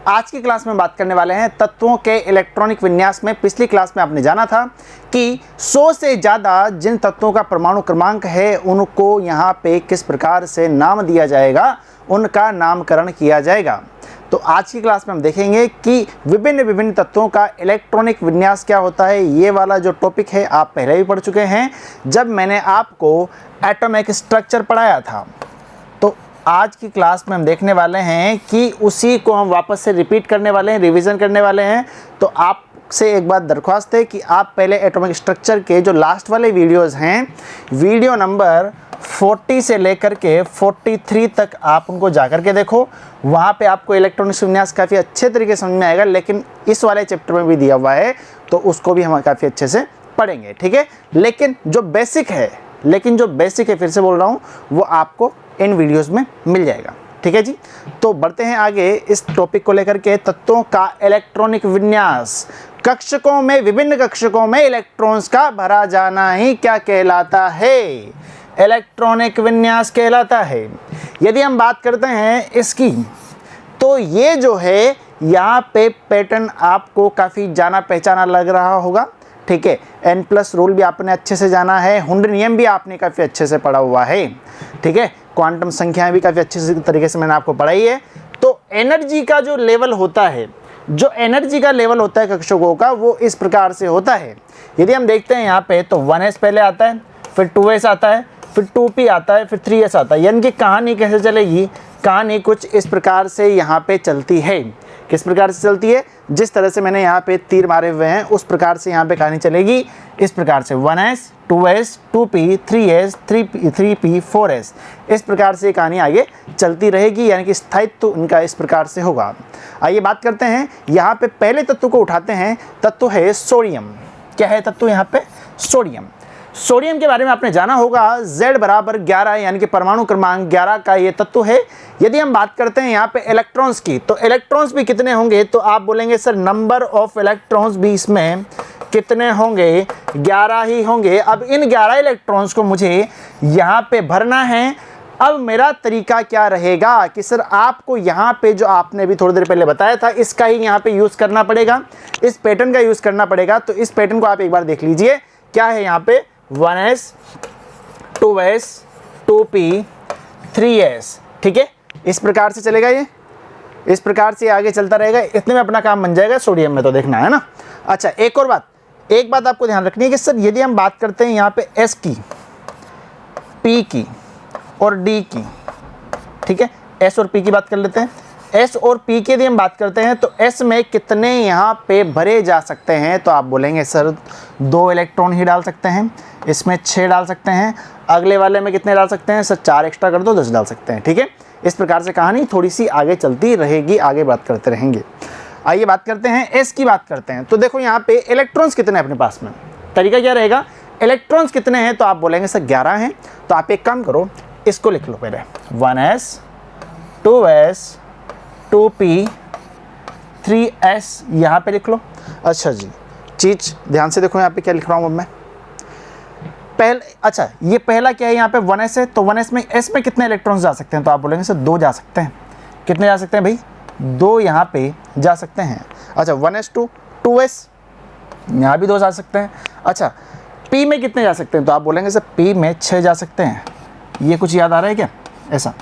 आज की क्लास में बात करने वाले हैं तत्वों के इलेक्ट्रॉनिक विन्यास में। पिछली क्लास में आपने जाना था कि 100 से ज़्यादा जिन तत्वों का परमाणु क्रमांक है उनको यहाँ पे किस प्रकार से नाम दिया जाएगा, उनका नामकरण किया जाएगा। तो आज की क्लास में हम देखेंगे कि विभिन्न तत्वों का इलेक्ट्रॉनिक विन्यास क्या होता है। ये वाला जो टॉपिक है आप पहले भी पढ़ चुके हैं जब मैंने आपको एटॉमिक स्ट्रक्चर पढ़ाया था। तो आज की क्लास में हम देखने वाले हैं कि उसी को हम वापस से रिपीट करने वाले हैं, रिवीजन करने वाले हैं। तो आपसे एक बात दरख्वास्त है कि आप पहले एटॉमिक स्ट्रक्चर के जो लास्ट वाले वीडियोज़ हैं, वीडियो नंबर 40 से लेकर के 43 तक आप उनको जा कर के देखो। वहाँ पे आपको इलेक्ट्रॉनिक्स विन्यास काफ़ी अच्छे तरीके से समझ में आएगा, लेकिन इस वाले चैप्टर में भी दिया हुआ है तो उसको भी हम काफ़ी अच्छे से पढ़ेंगे, ठीक है। लेकिन जो बेसिक है फिर से बोल रहा हूँ, वो आपको इन वीडियोज़ में मिल जाएगा, ठीक है जी। तो बढ़ते हैं आगे इस टॉपिक को लेकर के, तत्वों का इलेक्ट्रॉनिक विन्यास। कक्षकों में, विभिन्न कक्षकों में इलेक्ट्रॉन्स का भरा जाना ही क्या कहलाता है? इलेक्ट्रॉनिक विन्यास कहलाता है। यदि हम बात करते हैं इसकी, तो ये जो है यहाँ पे पैटर्न आपको काफ़ी जाना पहचाना लग रहा होगा, ठीक है। N+ रूल भी आपने अच्छे से जाना है, हुंड नियम भी आपने काफ़ी अच्छे से पढ़ा हुआ है, ठीक है। क्वांटम संख्याएं भी काफ़ी अच्छे से तरीके से मैंने आपको पढ़ाई है। तो एनर्जी का जो लेवल होता है, कक्षकों का, वो इस प्रकार से होता है। यदि हम देखते हैं यहाँ पे तो 1s पहले आता है, फिर 2s आता है, फिर 2p आता है, फिर 3s आता है। यानी कि कहानी कैसे चलेगी? कहानी कुछ इस प्रकार से यहाँ पे चलती है। किस प्रकार से चलती है? जिस तरह से मैंने यहाँ पे तीर मारे हुए हैं उस प्रकार से यहाँ पे कहानी चलेगी। इस प्रकार से 1s 2s 2p 3s 3p 4s, इस प्रकार से कहानी आगे चलती रहेगी, यानी कि स्थायित्व इनका इस प्रकार से होगा। आइए बात करते हैं, यहाँ पे पहले तत्व को उठाते हैं। तत्व है सोडियम। क्या है तत्व यहाँ पे? सोडियम। सोडियम के बारे में आपने जाना होगा, Z बराबर 11, यानी कि परमाणु क्रमांक 11 का ये तत्व है। यदि हम बात करते हैं यहाँ पे इलेक्ट्रॉन्स की, तो इलेक्ट्रॉन्स भी कितने होंगे? तो आप बोलेंगे सर नंबर ऑफ इलेक्ट्रॉन्स भी इसमें कितने होंगे? 11 ही होंगे। अब इन 11 इलेक्ट्रॉन्स को मुझे यहाँ पे भरना है। अब मेरा तरीका क्या रहेगा कि सर आपको यहाँ पे जो आपने भी थोड़ी देर पहले बताया था, इसका ही यहाँ पे यूज़ करना पड़ेगा, इस पैटर्न का यूज़ करना पड़ेगा। तो इस पैटर्न को आप एक बार देख लीजिए। क्या है यहाँ पे? 1s 2s 2p 3s, ठीक है। इस प्रकार से चलेगा, ये इस प्रकार से आगे चलता रहेगा। इतने में अपना काम बन जाएगा। सोडियम में तो देखना है ना। अच्छा, एक और बात, आपको ध्यान रखनी है कि सर यदि हम बात करते हैं यहाँ पे s की, p की और d की, ठीक है। s और p की बात कर लेते हैं। S और P की यदि हम बात करते हैं तो S में कितने यहाँ पे भरे जा सकते हैं? तो आप बोलेंगे सर 2 इलेक्ट्रॉन ही डाल सकते हैं, इसमें 6 डाल सकते हैं, अगले वाले में कितने डाल सकते हैं? सर 4 एक्स्ट्रा कर दो, 10 डाल सकते हैं, ठीक है। इस प्रकार से कहानी थोड़ी सी आगे चलती रहेगी, आगे बात करते रहेंगे। आइए बात करते हैं S की बात करते हैं। तो देखो यहाँ पे इलेक्ट्रॉन्स कितने हैं अपने पास में, तरीका क्या रहेगा? इलेक्ट्रॉन्स कितने हैं? तो आप बोलेंगे सर 11 हैं। तो आप एक काम करो, इसको लिख लो पहले, 1s 2s 2p 3s यहाँ पे लिख लो। अच्छा जी, चीज़ ध्यान से देखो यहाँ पे क्या लिख रहा हूँ मैं पहले। अच्छा, ये पहला क्या है? यहाँ पे 1s है, तो 1s में s में कितने इलेक्ट्रॉन्स जा सकते हैं? तो आप बोलेंगे सर 2 जा सकते हैं। कितने जा सकते हैं भाई? 2 यहाँ पे जा सकते हैं। अच्छा, 1s 2s यहाँ भी 2 जा सकते हैं। अच्छा, p में कितने जा सकते हैं? तो आप बोलेंगे सर p में 6 जा सकते हैं। ये कुछ याद आ रहा है क्या? ऐसा,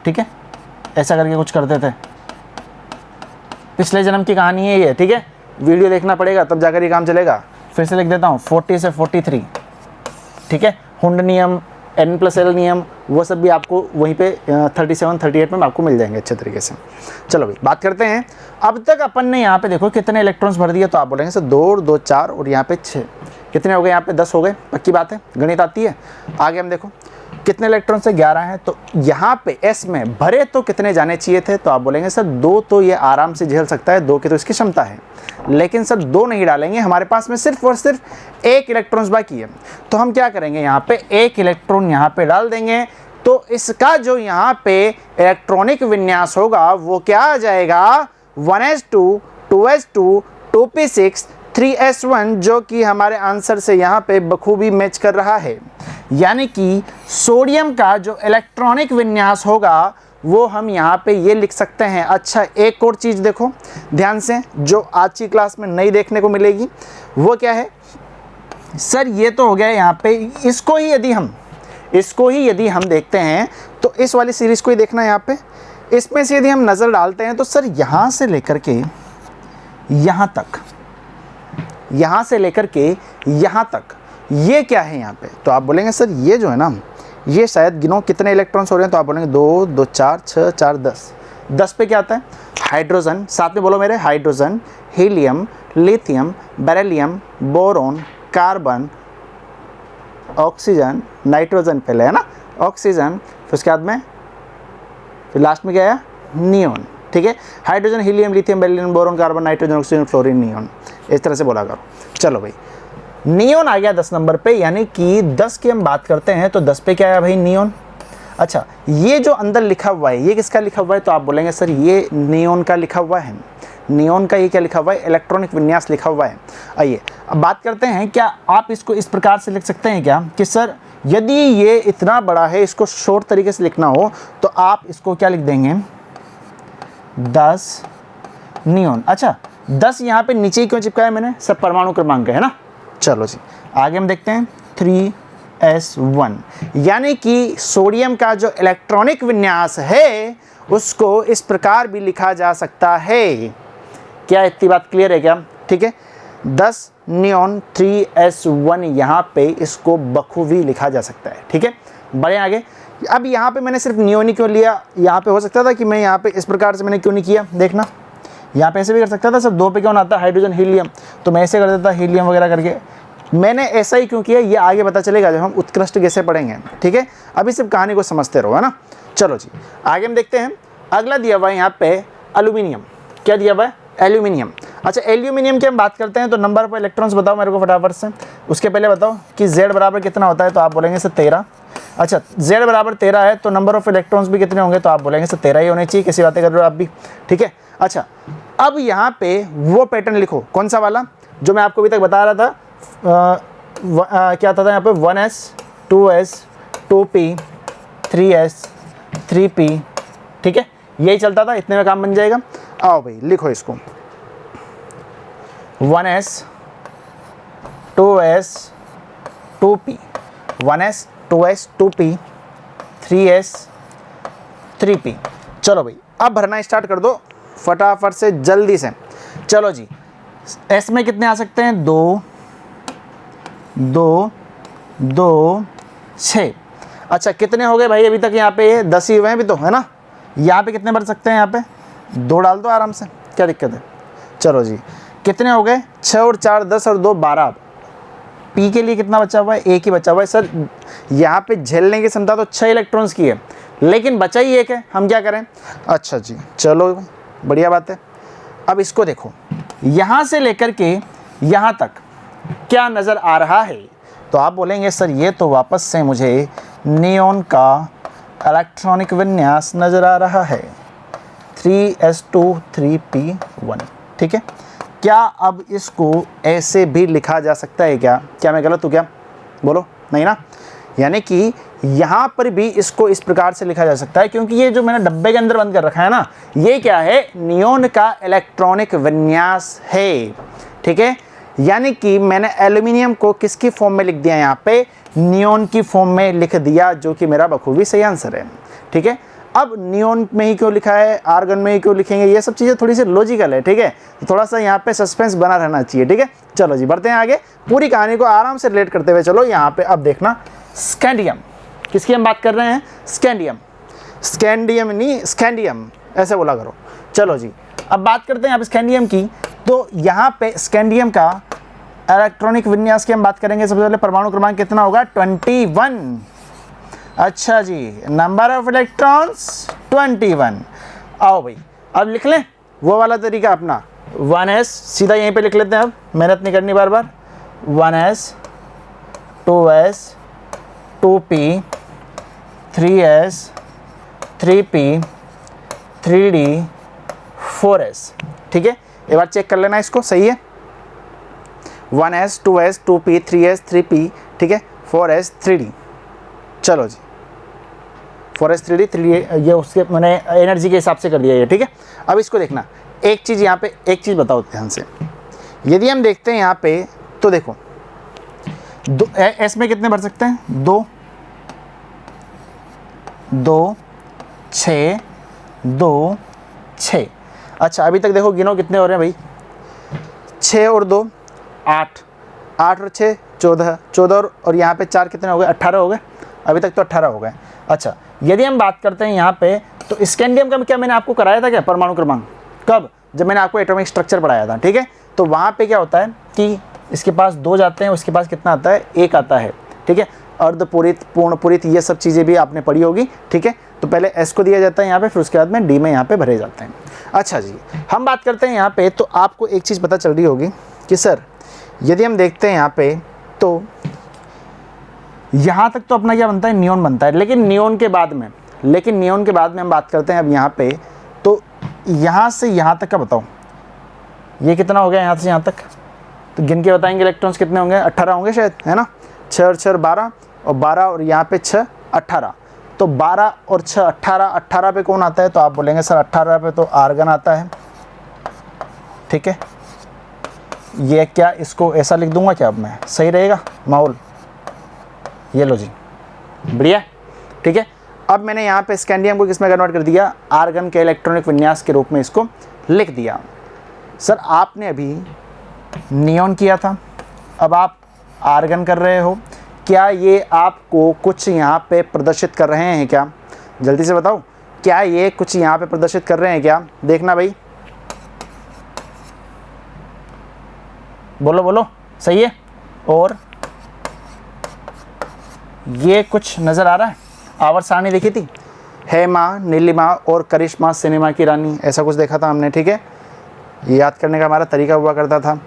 ठीक है, ऐसा करके कुछ करते थे, पिछले जन्म की कहानी है ये, ठीक है। वीडियो देखना पड़ेगा तब जाकर ये काम चलेगा। फिर से लिख देता हूँ, 40 से 43, ठीक है। हुंड नियम, N+L नियम, वो सब भी आपको वहीं पे 37 38 में आपको मिल जाएंगे अच्छे तरीके से। चलो भाई बात करते हैं। अब तक अपन ने यहाँ पे देखो कितने इलेक्ट्रॉन्स भर दिए। तो आप बोलेंगे सर 2 और 2 4 और यहाँ पे 6, कितने हो गए? यहाँ पे 10 हो गए। पक्की बात है, गणित आती है। आगे हम देखो कितने इलेक्ट्रॉन से 11 हैं। तो यहाँ पे S में भरे तो कितने जाने चाहिए थे? तो आप बोलेंगे सर 2 तो ये आराम से झेल सकता है, 2 की तो इसकी क्षमता है, लेकिन सर 2 नहीं डालेंगे, हमारे पास में सिर्फ और सिर्फ 1 इलेक्ट्रॉन्स बाकी है। तो हम क्या करेंगे? यहाँ पे 1 इलेक्ट्रॉन यहाँ पे डाल देंगे। तो इसका जो यहाँ पे इलेक्ट्रॉनिक विन्यास होगा वो क्या आ जाएगा? 1s2 2s2 2p6 3s1, जो कि हमारे आंसर से यहाँ पे बखूबी मैच कर रहा है। यानी कि सोडियम का जो इलेक्ट्रॉनिक विन्यास होगा वो हम यहाँ पे ये लिख सकते हैं। अच्छा, एक और चीज़ देखो ध्यान से जो आज की क्लास में नई देखने को मिलेगी, वो क्या है सर, ये तो हो गया यहाँ पे। इसको ही यदि हम देखते हैं तो इस वाली सीरीज़ को ही देखना है। यहाँ पे इसमें से यदि हम नज़र डालते हैं तो सर यहाँ से लेकर के यहाँ तक, यहाँ से लेकर के यहाँ तक, ये क्या है यहाँ पे? तो आप बोलेंगे सर ये जो है ना, ये शायद गिनो कितने इलेक्ट्रॉन्स हो रहे हैं। तो आप बोलेंगे 2 2 4 6 4 10। 10 पे क्या आता है? हाइड्रोजन। साथ में बोलो मेरे, hydrogen, helium, lithium, beryllium, boron, carbon, oxygen, nitrogen पहले है ना, ऑक्सीजन, फिर उसके बाद में फिर लास्ट में क्या आया? नियोन। ठीक है, hydrogen, helium, lithium, beryllium, boron, carbon, nitrogen, oxygen, fluorine, neon, इस तरह से बोला करो। चलो भाई, नियोन आ गया 10 नंबर पे, यानी कि 10 की हम बात करते हैं तो 10 पे क्या आया भाई? नियोन। अच्छा, ये जो अंदर लिखा हुआ है ये किसका लिखा हुआ है? तो आप बोलेंगे सर ये नियोन का लिखा हुआ है। नियोन का ये क्या लिखा हुआ है? इलेक्ट्रॉनिक विन्यास लिखा हुआ है। आइए अब बात करते हैं, क्या आप इसको इस प्रकार से लिख सकते हैं क्या कि सर यदि ये इतना बड़ा है, इसको शॉर्ट तरीके से लिखना हो तो आप इसको क्या लिख देंगे? 10 नियोन। अच्छा, 10 यहाँ पे नीचे क्यों चिपकाया मैंने? सब परमाणु क्रमांक है ना। चलो जी, आगे हम देखते हैं 3s1, यानी कि सोडियम का जो इलेक्ट्रॉनिक विन्यास है उसको इस प्रकार भी लिखा जा सकता है। क्या इतनी बात क्लियर है क्या? ठीक है, 10 नियोन 3s1, यहाँ पे इसको बखूबी लिखा जा सकता है। ठीक है, बढ़े आगे। अब यहाँ पे मैंने सिर्फ नियोन ही क्यों लिया? यहाँ पे हो सकता था कि मैं यहाँ पे इस प्रकार से मैंने क्यों नहीं किया? देखना, यहाँ पे ऐसे भी कर सकता था। सब 2 पे क्यों ना आता? हाइड्रोजन, हीलियम, तो मैं ऐसे कर देता हीलियम वगैरह करके। मैंने ऐसा ही क्यों किया ये आगे पता चलेगा जब हम उत्कृष्ट गैसें पढ़ेंगे। ठीक है, अभी सिर्फ कहानी को समझते रहो, है ना। चलो जी, आगे हम देखते हैं। अगला दिया हुआ है यहाँ पे एल्यूमिनियम। क्या दिया हुआ है? एल्यूमिनियम। अच्छा, एल्यूमिनियम की हम बात करते हैं तो नंबर ऑफ इलेक्ट्रॉन्स बताओ मेरे को फटाफट से। उसके पहले बताओ कि Z बराबर कितना होता है? तो आप बोलेंगे सर 13। अच्छा, Z बराबर 13 है तो नंबर ऑफ इलेक्ट्रॉन्स भी कितने होंगे? तो आप बोलेंगे सर 13 ही होने चाहिए। कैसी बातें कर रहे हो आप भी? ठीक है, अच्छा अब यहाँ पे वो पैटर्न लिखो, कौन सा वाला जो मैं आपको अभी तक बता रहा था। क्या था यहाँ पे? 1s 2s 2p 3s 3p। ठीक है, यही चलता था, इतने में काम बन जाएगा। आओ भाई लिखो इसको, 1s 2s 2p, 1s 2s 2p 3s 3p। चलो भाई, अब भरना स्टार्ट कर दो फटाफट से, जल्दी से। चलो जी, एस में कितने आ सकते हैं? 2 2 2 6। अच्छा, कितने हो गए भाई अभी तक? यहाँ पे 10 ही हुए हैं अभी तो, है ना। यहाँ पे कितने भर सकते हैं? यहाँ पे 2 डाल दो आराम से, क्या दिक्कत है। चलो जी, कितने हो गए? 6 और 4 10 और 2 12। पी के लिए कितना बचा हुआ है? 1 ही बचा हुआ है। सर यहाँ पे झेलने की क्षमता तो 6 इलेक्ट्रॉन्स की है, लेकिन बचा ही 1 है, हम क्या करें? अच्छा जी, चलो बढ़िया बात है। अब इसको देखो, यहाँ से लेकर के यहाँ तक क्या नज़र आ रहा है? तो आप बोलेंगे सर ये तो वापस से मुझे नियोन का इलेक्ट्रॉनिक विन्यास नज़र आ रहा है, 3s2 3p1। ठीक है, क्या अब इसको ऐसे भी लिखा जा सकता है क्या? क्या मैं गलत हूँ क्या? बोलो नहीं ना। यानी कि यहाँ पर भी इसको इस प्रकार से लिखा जा सकता है, क्योंकि ये जो मैंने डब्बे के अंदर बंद कर रखा है ना, ये क्या है? नियोन का इलेक्ट्रॉनिक विन्यास है। ठीक है, यानी कि मैंने एल्यूमिनियम को किसकी फॉर्म में लिख दिया? यहाँ पे नियोन की फॉर्म में लिख दिया, जो कि मेरा बखूबी सही आंसर है। ठीक है, अब नियोन में ही क्यों लिखा है, आर्गन में ही क्यों लिखेंगे, ये सब चीज़ें थोड़ी सी लॉजिकल है। ठीक है, थोड़ा सा यहाँ पे सस्पेंस बना रहना चाहिए। ठीक है, चलो जी बढ़ते हैं आगे, पूरी कहानी को आराम से रिलेट करते हुए चलो। यहाँ पे अब देखना, स्कैंडियम, किसकी हम बात कर रहे हैं? स्कैंडियम, स्कैंडियम नहीं स्कैंडियम, ऐसे बोला करो। चलो जी, अब बात करते हैं यहाँ पे स्कैंडियम की। तो यहाँ पे स्कैंडियम का इलेक्ट्रॉनिक विन्यास की हम बात करेंगे। सबसे पहले परमाणु क्रमांक कितना होगा? 21। अच्छा जी, नंबर ऑफ इलेक्ट्रॉन्स 21। आओ भाई, अब लिख लें वो वाला तरीका अपना, 1s सीधा यहीं पे लिख लेते हैं। अब मेहनत नहीं करनी बार बार। 1s 2s 2p 3s 3p 3d 4s। ठीक है, एक बार चेक कर लेना इसको, सही है। 1s 2s 2p 3s 3p, ठीक है, 4s 3d। चलो जी, 4s3d 3 ये उसके मैंने एनर्जी के हिसाब से कर दिया ये, ठीक है। अब इसको देखना, एक चीज़ यहाँ पे, एक चीज़ बताओ ध्यान से, यदि हम देखते हैं यहाँ पे तो देखो एस में कितने भर सकते हैं, 2 2 6 2 6। अच्छा अभी तक देखो गिनो कितने हो रहे हैं भाई, 6 और 2 8, 8 और 6 14, 14 और यहाँ पे 4 कितने हो गए, 18 हो गए। अभी तक तो 18 हो गए। अच्छा यदि हम बात करते हैं यहाँ पे तो स्कैंडियम का क्या मैंने आपको कराया था क्या, परमाणु क्रमांक, कब, जब मैंने आपको एटॉमिक स्ट्रक्चर पढ़ाया था, ठीक है। तो वहाँ पे क्या होता है कि इसके पास 2 जाते हैं, उसके पास कितना आता है, 1 आता है, ठीक है। अर्धपूरित, पूर्णपूरित, ये सब चीज़ें भी आपने पढ़ी होगी, ठीक है। तो पहले एस को दिया जाता है यहाँ पे, फिर उसके बाद में डी में यहाँ पे भरे जाते हैं। अच्छा जी, हम बात करते हैं यहाँ पे, तो आपको एक चीज़ पता चल रही होगी कि सर यदि हम देखते हैं यहाँ पे तो यहाँ तक तो अपना क्या बनता है, नियोन बनता है, लेकिन नियोन के बाद में हम बात करते हैं अब यहाँ पे, तो यहाँ से यहाँ तक का बताओ, ये कितना हो गया यहाँ से यहाँ तक, तो गिन के बताएंगे इलेक्ट्रॉन्स कितने होंगे, 18 होंगे शायद, है ना। 6 और 6 12 और 12 और यहाँ पे 6 18, तो 12 और 6 18, 18 पे कौन आता है, तो आप बोलेंगे सर 18 पे तो आर्गन आता है, ठीक है। ये क्या, इसको ऐसा लिख दूंगा क्या अब मैं, सही रहेगा माहौल, ये लो जी, बढ़िया, ठीक है। अब मैंने यहाँ पे स्कैंडियम को किस में कन्वर्ट कर दिया, आर्गन के इलेक्ट्रॉनिक विन्यास के रूप में इसको लिख दिया। सर आपने अभी नियोन किया था, अब आप आर्गन कर रहे हो, क्या ये आपको कुछ यहाँ पे प्रदर्शित कर रहे हैं क्या, जल्दी से बताओ, क्या ये कुछ यहाँ पे प्रदर्शित कर रहे हैं क्या, देखना भाई, बोलो बोलो, सही है। और ये कुछ नज़र आ रहा है, आवर्त सारणी देखी थी, हेमा, नीलिमा और करिश्मा सिनेमा की रानी, ऐसा कुछ देखा था हमने, ठीक है। ये याद करने का हमारा तरीका हुआ करता था।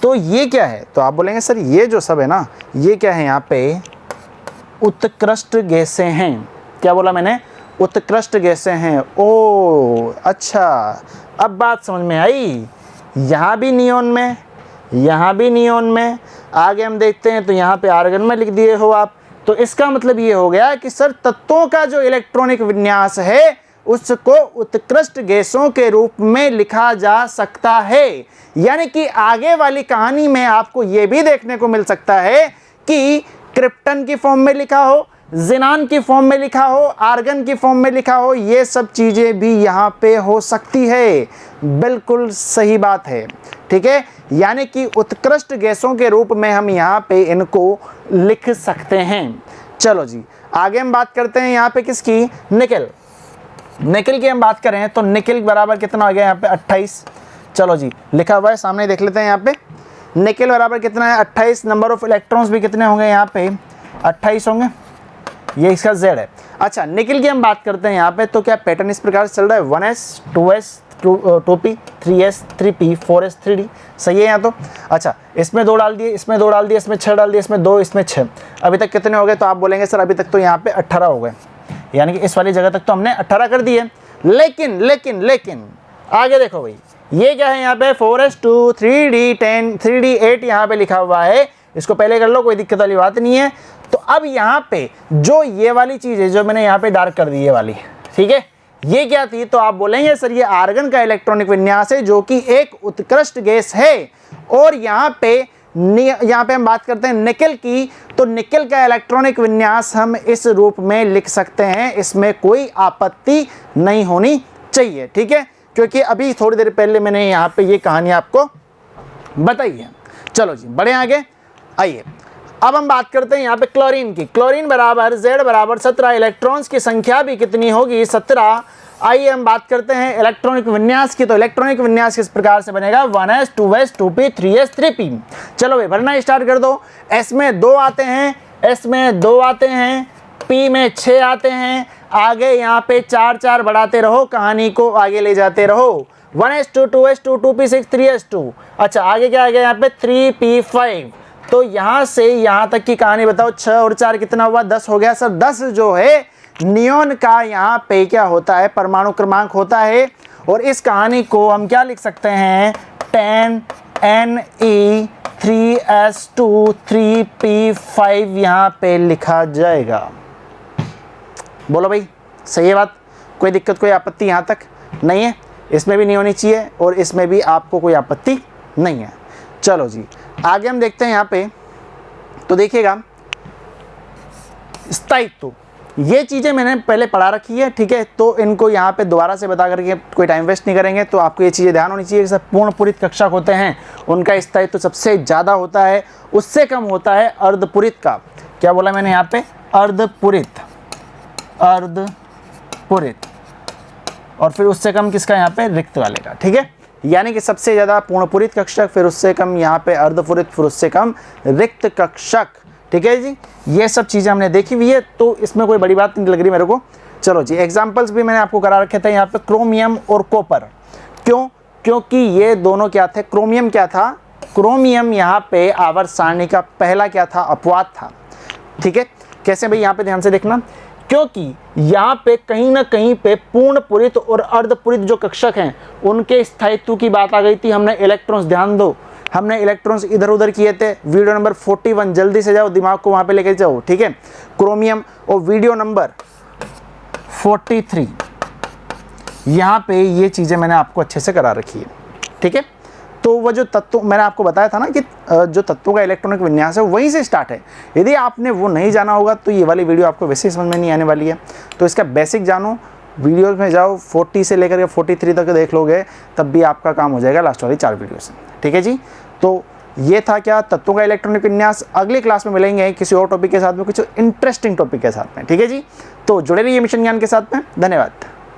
तो ये क्या है, तो आप बोलेंगे सर ये जो सब है ना, ये क्या है, यहाँ पे उत्कृष्ट गैसें हैं। क्या बोला मैंने, उत्कृष्ट गैसें हैं। ओ अच्छा, अब बात समझ में आई, यहाँ भी नियोन में, यहाँ भी नियोन में, आगे हम देखते हैं तो यहाँ पे आर्गन में लिख दिए हो आप। तो इसका मतलब ये हो गया कि सर तत्वों का जो इलेक्ट्रॉनिक विन्यास है उसको उत्कृष्ट गैसों के रूप में लिखा जा सकता है। यानी कि आगे वाली कहानी में आपको ये भी देखने को मिल सकता है कि क्रिप्टन की फॉर्म में लिखा हो, ज़ीनान की फॉर्म में लिखा हो, आर्गन की फॉर्म में लिखा हो, ये सब चीज़ें भी यहाँ पे हो सकती है। बिल्कुल सही बात है, ठीक है। यानी कि उत्कृष्ट गैसों के रूप में हम यहाँ पे इनको लिख सकते हैं। चलो जी, आगे हम बात करते हैं यहाँ पे किसकी, निकेल। निकेल की हम बात करें तो निकेल बराबर कितना हो गया यहाँ पे 28। चलो जी, लिखा हुआ है सामने देख लेते हैं यहाँ पे, निकेल बराबर कितना है 28। नंबर ऑफ इलेक्ट्रॉन्स भी कितने होंगे यहाँ पे 28 होंगे, ये इसका Z है। अच्छा निकेल की हम बात करते हैं यहाँ पे, तो क्या पैटर्न इस प्रकार से चल रहा है, 1s 2s 2p 3s 3p 4s 3d, सही है यहाँ तो। अच्छा इसमें 2 डाल दिए, इसमें 2 डाल दिए, इसमें 6 डाल दिए, इसमें 2, इसमें 6, अभी तक कितने हो गए, तो आप बोलेंगे सर अभी तक तो यहाँ पे 18 हो गए, यानी कि इस वाली जगह तक तो हमने 18 कर दिए। लेकिन लेकिन लेकिन आगे देखो भाई, ये क्या है यहाँ पे 4s 2 3d 10 3d 8 यहाँ पे लिखा हुआ है, इसको पहले कर लो, कोई दिक्कत वाली बात नहीं है। तो अब यहाँ पे जो ये वाली चीज़ है जो मैंने यहाँ पे डार्क कर दी ये वाली, ठीक है, ये क्या थी, तो आप बोलेंगे सर ये आर्गन का इलेक्ट्रॉनिक विन्यास है जो कि एक उत्कृष्ट गैस है। और यहाँ पे हम बात करते हैं निकेल की, तो निकेल का इलेक्ट्रॉनिक विन्यास हम इस रूप में लिख सकते हैं, इसमें कोई आपत्ति नहीं होनी चाहिए, ठीक है, क्योंकि अभी थोड़ी देर पहले मैंने यहाँ पे ये कहानी आपको बताई है। चलो जी बढ़े आगे, आइए अब हम बात करते हैं यहाँ पे क्लोरीन की। क्लोरीन बराबर Z बराबर 17, इलेक्ट्रॉन्स की संख्या भी कितनी होगी 17। आइए हम बात करते हैं इलेक्ट्रॉनिक विन्यास की, तो इलेक्ट्रॉनिक विन्यास किस प्रकार से बनेगा, 1s 2s 2p 3s 3p। चलो भाई भरना स्टार्ट कर दो। S में 2 आते हैं, S में 2 आते हैं, P में 6 आते हैं, आगे यहाँ पे 4 4 बढ़ाते रहो, कहानी को आगे ले जाते रहो। 1s 2 2s 2 2p 6 3s 2। अच्छा आगे क्या आ गया यहाँ पे 3p 5। तो यहाँ से यहाँ तक की कहानी बताओ, 6 और 4 कितना हुआ, 10 हो गया। सर 10 जो है नियोन का यहाँ पे क्या होता है, परमाणु क्रमांक होता है। और इस कहानी को हम क्या लिख सकते हैं, 10Ne 3s2 3p5 यहाँ पे लिखा जाएगा। बोलो भाई, सही है बात? कोई दिक्कत, कोई आपत्ति यहाँ तक नहीं है? इसमें भी नहीं होनी चाहिए और इसमें भी आपको कोई आपत्ति नहीं है। चलो जी, आगे हम देखते हैं यहाँ पे। तो देखिएगा, स्थायित्व, ये चीज़ें मैंने पहले पढ़ा रखी है, ठीक है, तो इनको यहाँ पे दोबारा से बता करके कोई टाइम वेस्ट नहीं करेंगे। तो आपको ये चीज़ें ध्यान होनी चाहिए कि सब पूर्ण पूरित कक्षक होते हैं, उनका स्थायित्व सबसे ज़्यादा होता है, उससे कम होता है अर्धपूरित का। क्या बोला मैंने यहाँ पे? अर्धपूरित, अर्धपूरित, और फिर उससे कम किसका? यहाँ पे रिक्त वाले का, ठीक है। यानी कि सबसे ज़्यादा पूर्णपूरित कक्षक, फिर उससे कम यहाँ पे अर्धपूरित, फिर उससे कम रिक्त कक्षक, ठीक है जी। ये सब चीज़ें हमने देखी हुई है, तो इसमें कोई बड़ी बात नहीं लग रही मेरे को। चलो जी, एग्जाम्पल्स भी मैंने आपको करा रखे थे यहाँ पे, क्रोमियम और कॉपर। क्यों? क्योंकि ये दोनों क्या थे? क्रोमियम क्या था? क्रोमियम यहाँ पे आवर्त सारणी का पहला क्या था? अपवाद था, ठीक है। कैसे भाई? यहाँ पे ध्यान से देखना, क्योंकि यहाँ पे कहीं ना कहीं पे पूर्णपूरित और अर्धपूरित जो कक्षक हैं उनके स्थायित्व की बात आ गई थी। हमने इलेक्ट्रॉन्स, ध्यान दो, हमने इलेक्ट्रॉन्स इधर उधर किए थे। वीडियो नंबर 41, जल्दी से जाओ, दिमाग को वहाँ पे लेके जाओ, ठीक है। क्रोमियम, और वीडियो नंबर 43, यहाँ पे ये चीज़ें मैंने आपको अच्छे से करा रखी है, ठीक है। तो वो जो तत्व मैंने आपको बताया था ना कि जो तत्वों का इलेक्ट्रॉनिक विन्यास है वहीं से स्टार्ट है। यदि आपने वो नहीं जाना होगा तो ये वाली वीडियो आपको वैसे ही समझ में नहीं आने वाली है। तो इसका बेसिक जानो, वीडियो में जाओ, 40 से लेकर के 43 तक देख लोगे, तब भी आपका काम हो जाएगा लास्ट वाली 4 वीडियो से, ठीक है जी। तो ये था क्या? तत्वों का इलेक्ट्रॉनिक विन्यास। अगली क्लास में मिलेंगे किसी और टॉपिक के साथ में, कुछ इंटरेस्टिंग टॉपिक के साथ में, ठीक है जी। तो जुड़े रहिए मिशन ज्ञान के साथ में। धन्यवाद।